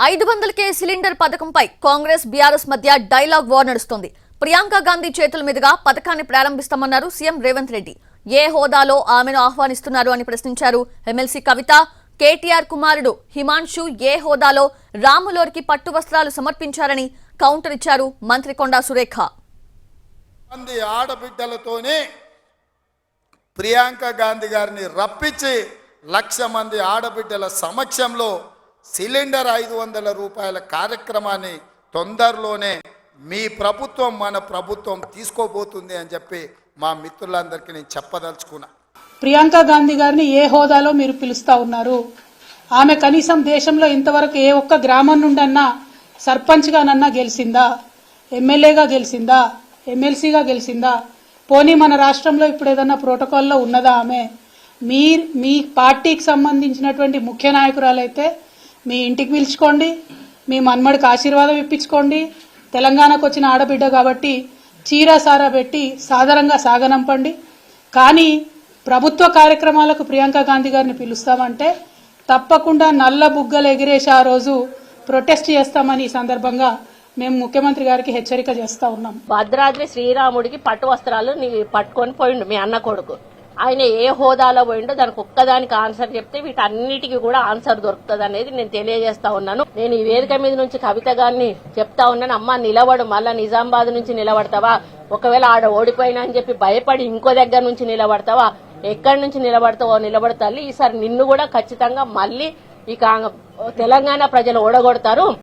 500కే cylinder పథకంపై Congress BRS మధ్య dialogue war నడుస్తోంది. ప్రియాంక గాంధీ చేతుల మీదుగా పథకాన్ని ప్రారంభిస్తామన్నారు సీఎం రేవంత్ రెడ్డి. ఏ హోదాలో ఆమెను ఆహ్వానిస్తున్నారు అని ప్రశ్నించారు ఎమ్మెల్సీ కవిత. కేటీఆర్ కుమారుడు హిమాన్షు ఏ హోదాలో రాములోరికి పట్టు వస్త్రాలు సమర్పించారని కౌంటర్ ఇచ్చారు మంత్రి కొండా సురేఖ. మంది ఆడబిడ్డలతోనే ప్రియాంక గాంధీ గారిని రప్పించి 1,00,000 మంది ఆడబిడ్డల సమక్షంలో సిలిండర్ 500 రూపాయల కార్యక్రమాన్ని తొందరలోనే మీ ప్రభుత్వం మన ప్రభుత్వం తీసుకోబోతుంది అని చెప్పి మా మిత్రులందరికీ నేను చెప్పదలుచుకున్నా. ప్రియాంక గాంధీ గారిని ఏ హోదాలో మీరు పిలుస్తా ఉన్నారు? ఆమె కనీసం దేశంలో ఇంతవరకు ఏ ఒక్క గ్రామం నుండన్నా సర్పంచ్గానన్నా గెలిచిందా? ఎమ్మెల్యేగా గెలిచిందా? ఎమ్మెల్సీగా గెలిచిందా? పోనీ మన రాష్ట్రంలో ఇప్పుడు ఏదన్నా ప్రోటోకాల్లో ఉన్నదా ఆమె? మీ పార్టీకి సంబంధించినటువంటి ముఖ్య నాయకురాలైతే మీ ఇంటికి పిలుచుకోండి, మీ మన్మడికి ఆశీర్వాదం ఇప్పించుకోండి. తెలంగాణకు వచ్చిన ఆడబిడ్డ కాబట్టి చీరా సారా పెట్టి సాధారణంగా సాగనంపండి. కానీ ప్రభుత్వ కార్యక్రమాలకు ప్రియాంక గాంధీ గారిని పిలుస్తామంటే తప్పకుండా నల్ల బుగ్గలు ఎగిరేసి ఆ రోజు ప్రొటెస్ట్ చేస్తామని ఈ సందర్భంగా మేము ముఖ్యమంత్రి గారికి హెచ్చరిక చేస్తా ఉన్నాం. భద్రాద్రి శ్రీరాముడికి పట్టు వస్త్రాలు పట్టుకొని పోయిండు మీ అన్న కొడుకు. ఆయన ఏ హోదాలో పోయిండో దానికి ఒక్కదానికి ఆన్సర్ చెప్తే వీటన్నిటికీ కూడా ఆన్సర్ దొరుకుతుంది అనేది నేను తెలియజేస్తా ఉన్నాను. నేను ఈ వేదిక మీద నుంచి కవిత గారిని చెప్తా ఉన్నాను, అమ్మ నిలబడు, మళ్ళా నిజామాబాద్ నుంచి నిలబడతావా? ఒకవేళ ఆడ ఓడిపోయినా అని చెప్పి భయపడి ఇంకో దగ్గర నుంచి నిలబడతావా? ఎక్కడి నుంచి నిలబడతావో నిలబడతాలి. ఈసారి నిన్ను కూడా ఖచ్చితంగా మళ్ళీ ఇక తెలంగాణ ప్రజలు ఓడగొడతారు.